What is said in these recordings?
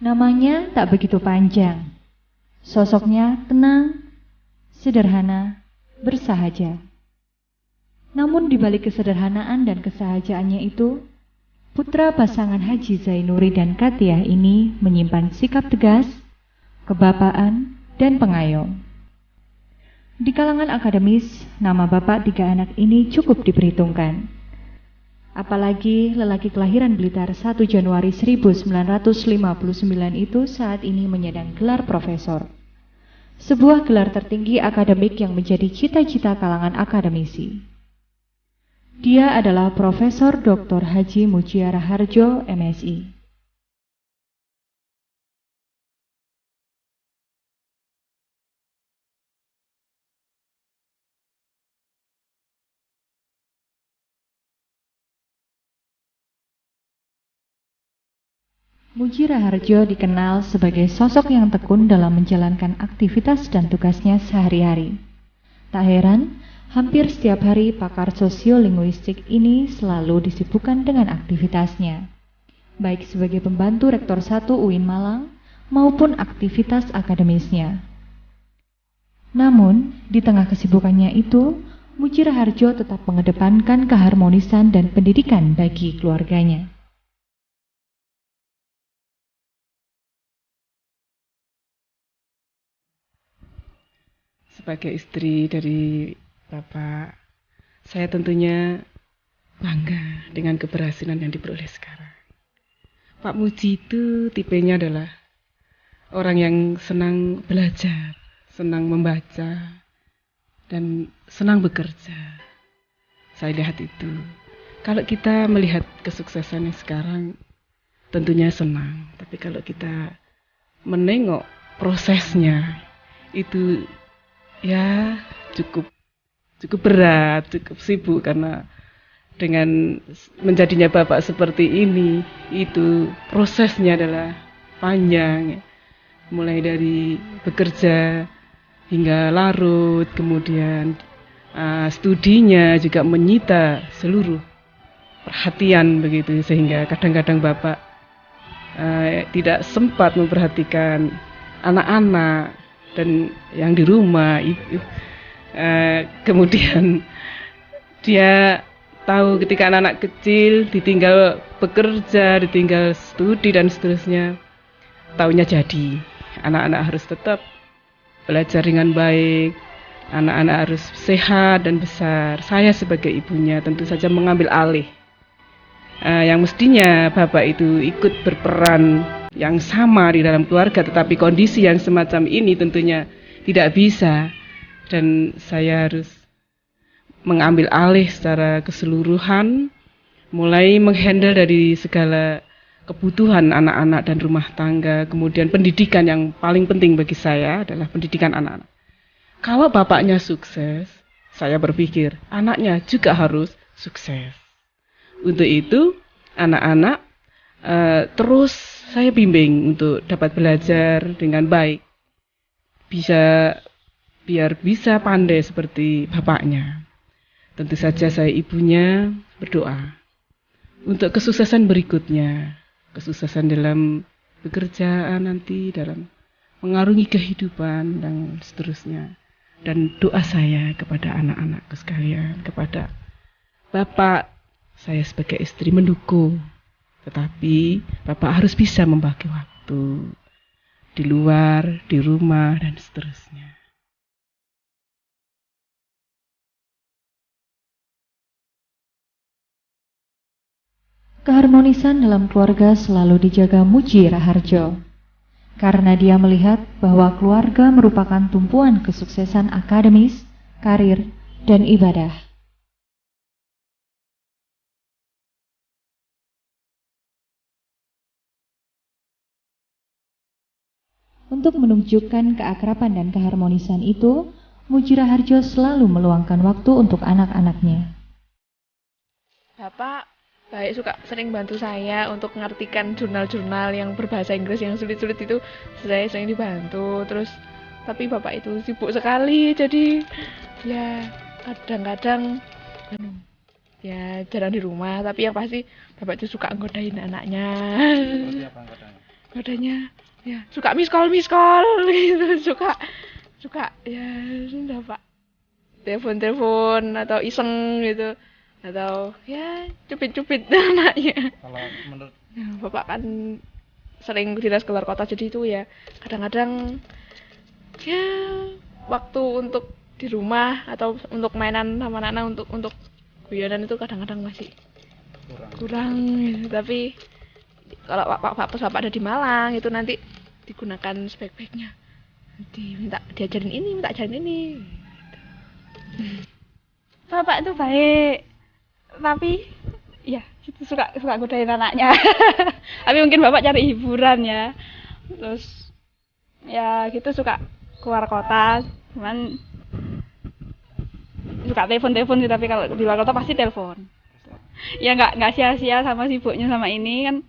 Namanya tak begitu panjang. Sosoknya tenang, sederhana, bersahaja. Namun di balik kesederhanaan dan kesahajaannya itu, putra pasangan Haji Zainuri dan Katiah ini menyimpan sikap tegas, kebapaan, dan pengayom. Di kalangan akademis, nama bapak tiga anak ini cukup diperhitungkan. Apalagi lelaki kelahiran Blitar 1 Januari 1959 itu saat ini menyandang gelar profesor. Sebuah gelar tertinggi akademik yang menjadi cita-cita kalangan akademisi. Dia adalah Profesor Dr. Haji Mujiono Harjo, MSI. Mujiono Harjo dikenal sebagai sosok yang tekun dalam menjalankan aktivitas dan tugasnya sehari-hari. Tak heran, hampir setiap hari pakar sosiolinguistik ini selalu disibukkan dengan aktivitasnya, baik sebagai pembantu Rektor 1 UIN Malang maupun aktivitas akademisnya. Namun, di tengah kesibukannya itu, Mujiono Harjo tetap mengedepankan keharmonisan dan pendidikan bagi keluarganya. Sebagai istri dari Bapak, saya tentunya bangga dengan keberhasilan yang diperoleh sekarang. Pak Muji itu tipenya adalah orang yang senang belajar, senang membaca, dan senang bekerja. Saya lihat itu. Kalau kita melihat kesuksesannya sekarang, tentunya senang. Tapi kalau kita menengok prosesnya, itu ya cukup berat, cukup sibuk, karena dengan menjadinya bapak seperti ini, itu prosesnya adalah panjang, mulai dari bekerja hingga larut, kemudian studinya juga menyita seluruh perhatian begitu, sehingga kadang-kadang bapak tidak sempat memperhatikan anak-anak dan yang di rumah itu. Kemudian dia tahu ketika anak-anak kecil ditinggal bekerja, ditinggal studi dan seterusnya, taunya jadi anak-anak harus tetap belajar dengan baik, anak-anak harus sehat dan besar. Saya sebagai ibunya tentu saja mengambil alih yang mestinya bapak itu ikut berperan yang sama di dalam keluarga, tetapi kondisi yang semacam ini tentunya tidak bisa, dan saya harus mengambil alih secara keseluruhan, mulai menghandle dari segala kebutuhan anak-anak dan rumah tangga, kemudian pendidikan yang paling penting bagi saya adalah pendidikan anak-anak. Kalau bapaknya sukses, saya berpikir anaknya juga harus sukses. Untuk itu, anak-anak terus saya bimbing untuk dapat belajar dengan baik, biar bisa pandai seperti bapaknya. Tentu saja saya ibunya berdoa untuk kesuksesan berikutnya, kesuksesan dalam pekerjaan nanti, dalam mengarungi kehidupan dan seterusnya. Dan doa saya kepada anak-anakku sekalian, kepada bapak, saya sebagai istri mendukung. Tetapi bapak harus bisa membagi waktu di luar, di rumah, dan seterusnya. Keharmonisan dalam keluarga selalu dijaga Mujiono Harjo, karena dia melihat bahwa keluarga merupakan tumpuan kesuksesan akademis, karir, dan ibadah. Untuk menunjukkan keakraban dan keharmonisan itu, Mujiono Harjo selalu meluangkan waktu untuk anak-anaknya. Bapak suka sering bantu saya untuk mengartikan jurnal-jurnal yang berbahasa Inggris yang sulit-sulit itu, saya sering dibantu. Terus tapi bapak itu sibuk sekali, jadi ya kadang-kadang ya jarang di rumah. Tapi yang pasti bapak itu suka nggodain anaknya. badannya ya suka miss call gitu, suka ya sudah Pak, telepon atau iseng gitu, atau ya cupit anaknya. Kalau menurut Ya, Bapak kan sering dinas keluar kota, jadi itu ya kadang-kadang ya waktu untuk di rumah atau untuk mainan sama anak-anak, untuk guyonan itu kadang-kadang masih kurang gitu. Tapi kalau Bapak ada di Malang itu nanti digunakan sebaik-baiknya, nanti minta diajarin ini, minta ajarin ini gitu. Bapak itu baik, tapi ya itu suka godain anaknya. Tapi mungkin bapak cari hiburan ya, terus ya gitu suka keluar kota, cuman suka telepon sih, tapi kalau di luar kota pasti telepon. Ya nggak sia-sia sama sibuknya sama ini kan,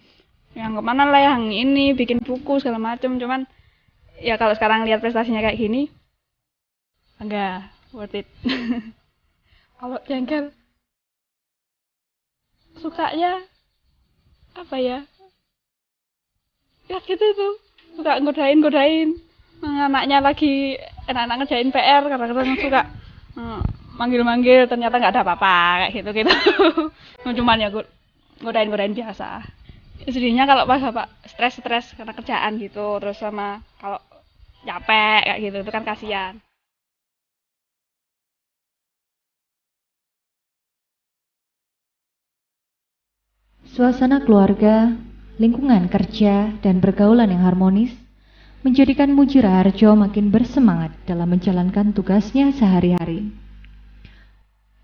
yang kemana lah, yang ini bikin buku segala macam, cuman ya kalau sekarang lihat prestasinya kayak gini enggak worth it. Kalau jengkel sukanya apa ya gitu tuh, suka godain anaknya lagi enak-enak ngerjain PR, kadang-kadang suka manggil ternyata nggak ada apa-apa kayak gitu cuman ya godain biasa. Sedihnya kalau pas Bapak stres karena kerjaan gitu, terus sama kalau capek kayak gitu itu kan kasihan. Suasana keluarga, lingkungan kerja, dan pergaulan yang harmonis menjadikan Muji Raharjo makin bersemangat dalam menjalankan tugasnya sehari-hari.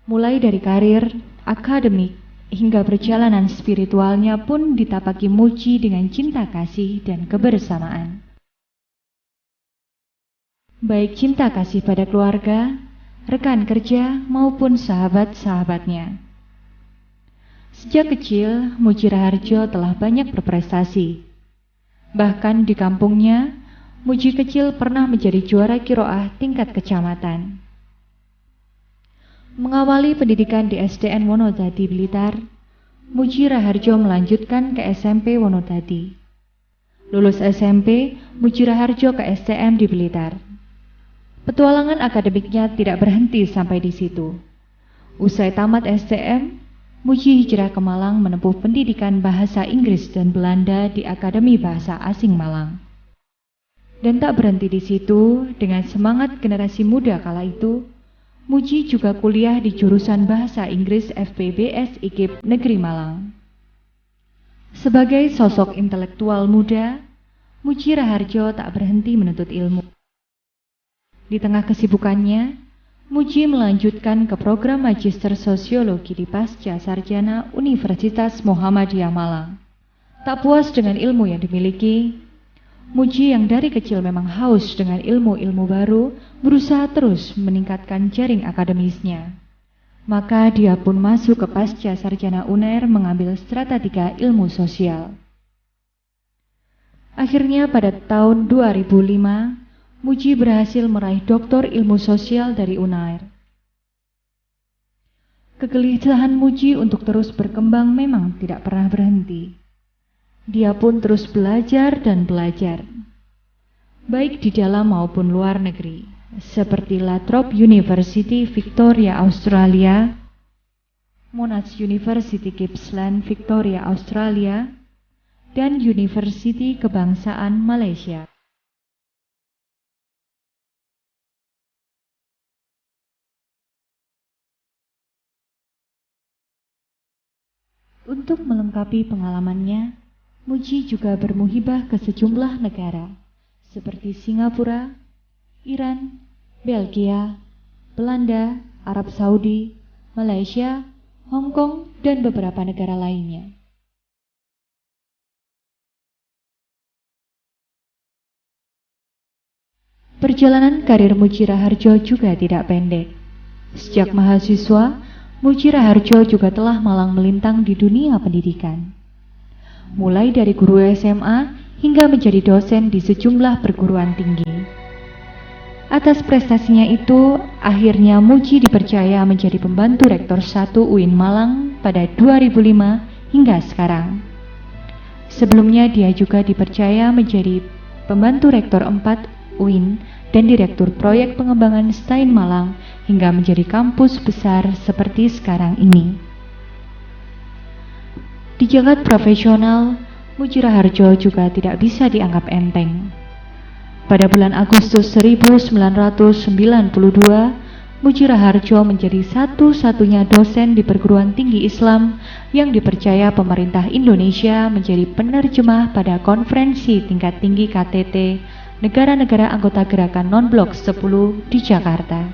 Mulai dari karir, akademik, hingga perjalanan spiritualnya pun ditapaki Muji dengan cinta kasih dan kebersamaan. Baik cinta kasih pada keluarga, rekan kerja, maupun sahabat-sahabatnya. Sejak kecil, Muji Raharjo telah banyak berprestasi. Bahkan di kampungnya, Muji kecil pernah menjadi juara kiroah tingkat kecamatan. Mengawali pendidikan di SDN Wonodadi Blitar, Muji Raharjo melanjutkan ke SMP Wonodadi. Lulus SMP, Muji Raharjo ke STM di Blitar. Petualangan akademiknya tidak berhenti sampai di situ. Usai tamat STM, Muji hijrah ke Malang menempuh pendidikan bahasa Inggris dan Belanda di Akademi Bahasa Asing Malang. Dan tak berhenti di situ, dengan semangat generasi muda kala itu, Muji juga kuliah di jurusan Bahasa Inggris FPBS IKIP Negeri Malang. Sebagai sosok intelektual muda, Muji Raharjo tak berhenti menuntut ilmu. Di tengah kesibukannya, Muji melanjutkan ke program Magister Sosiologi di Pasca Sarjana Universitas Muhammadiyah Malang. Tak puas dengan ilmu yang dimiliki, Muji yang dari kecil memang haus dengan ilmu-ilmu baru, berusaha terus meningkatkan jaring akademisnya. Maka dia pun masuk ke Pasca Sarjana UNER mengambil Strata 3 Ilmu Sosial. Akhirnya pada tahun 2005, Muji berhasil meraih Doktor Ilmu Sosial dari UNAIR. Kegelisahan Muji untuk terus berkembang memang tidak pernah berhenti. Dia pun terus belajar dan belajar, baik di dalam maupun luar negeri, seperti La Trobe University Victoria Australia, Monash University Gippsland Victoria Australia, dan University Kebangsaan Malaysia. Untuk melengkapi pengalamannya, Muji juga bermuhibah ke sejumlah negara, seperti Singapura, Iran, Belgia, Belanda, Arab Saudi, Malaysia, Hong Kong, dan beberapa negara lainnya. Perjalanan karir Muji Raharjo juga tidak pendek. Sejak mahasiswa, Muji Raharjo juga telah malang melintang di dunia pendidikan. Mulai dari guru SMA hingga menjadi dosen di sejumlah perguruan tinggi. Atas prestasinya itu, akhirnya Muji dipercaya menjadi pembantu Rektor 1 UIN Malang pada 2005 hingga sekarang. Sebelumnya dia juga dipercaya menjadi pembantu rektor 4 UIN dan direktur proyek pengembangan STAIN Malang hingga menjadi kampus besar seperti sekarang ini. Di jagat profesional, Muji Raharjo juga tidak bisa dianggap enteng. Pada bulan Agustus 1992, Muji Raharjo menjadi satu-satunya dosen di perguruan tinggi Islam yang dipercaya pemerintah Indonesia menjadi penerjemah pada konferensi tingkat tinggi KTT negara-negara anggota gerakan non-blok 10 di Jakarta.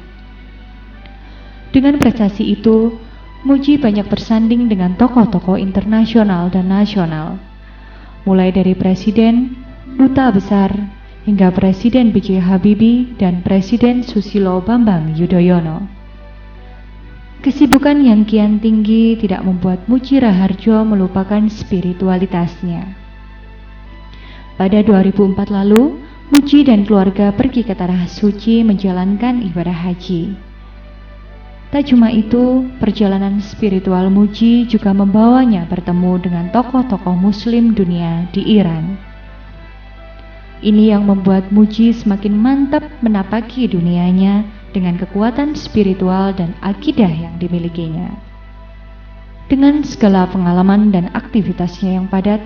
Dengan prestasi itu, Muji banyak bersanding dengan tokoh-tokoh internasional dan nasional, mulai dari presiden, duta besar, hingga Presiden B.J. Habibie dan Presiden Susilo Bambang Yudhoyono. Kesibukan yang kian tinggi tidak membuat Muji Raharjo melupakan spiritualitasnya. Pada 2004 lalu, Muji dan keluarga pergi ke Tanah Suci menjalankan ibadah haji. Tak cuma itu, perjalanan spiritual Muji juga membawanya bertemu dengan tokoh-tokoh Muslim dunia di Iran. Ini yang membuat Muji semakin mantap menapaki dunianya dengan kekuatan spiritual dan akidah yang dimilikinya. Dengan segala pengalaman dan aktivitasnya yang padat,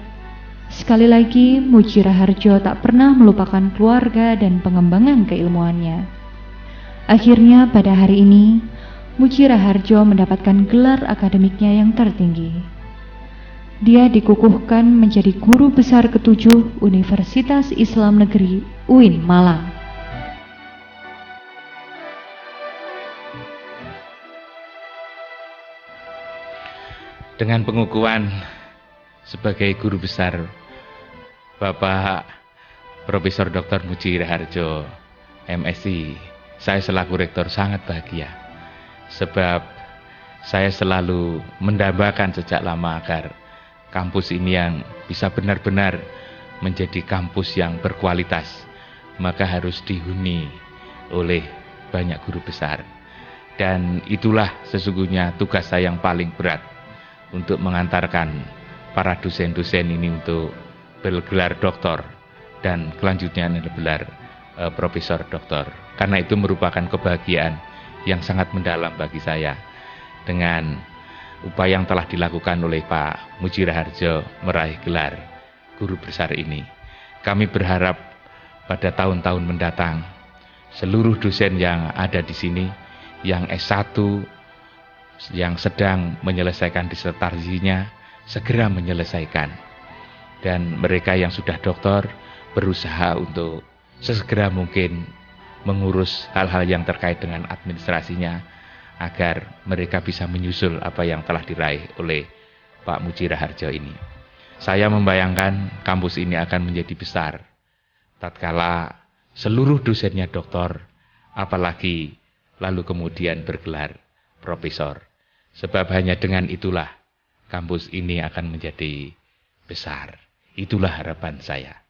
sekali lagi Muji Raharjo tak pernah melupakan keluarga dan pengembangan keilmuannya. Akhirnya pada hari ini, Muji Raharjo mendapatkan gelar akademiknya yang tertinggi. Dia dikukuhkan menjadi guru besar ke-7 Universitas Islam Negeri UIN Malang. Dengan pengukuhan sebagai guru besar Bapak Profesor Dr. Muji Raharjo, MSc, saya selaku rektor sangat bahagia. Sebab saya selalu mendambakan sejak lama agar kampus ini yang bisa benar-benar menjadi kampus yang berkualitas, maka harus dihuni oleh banyak guru besar. Dan itulah sesungguhnya tugas saya yang paling berat, untuk mengantarkan para dosen-dosen ini untuk bergelar doktor dan kelanjutnya bergelar profesor doktor. Karena itu merupakan kebahagiaan yang sangat mendalam bagi saya. Dengan upaya yang telah dilakukan oleh Pak Muji Raharjo meraih gelar guru besar ini, kami berharap pada tahun-tahun mendatang seluruh dosen yang ada di sini, yang S1, yang sedang menyelesaikan disertasinya, segera menyelesaikan. Dan mereka yang sudah doktor berusaha untuk sesegera mungkin mengurus hal-hal yang terkait dengan administrasinya, agar mereka bisa menyusul apa yang telah diraih oleh Pak Muji Raharjo ini. Saya membayangkan kampus ini akan menjadi besar tatkala seluruh dosennya doktor, apalagi lalu kemudian bergelar profesor. Sebab hanya dengan itulah kampus ini akan menjadi besar. Itulah harapan saya.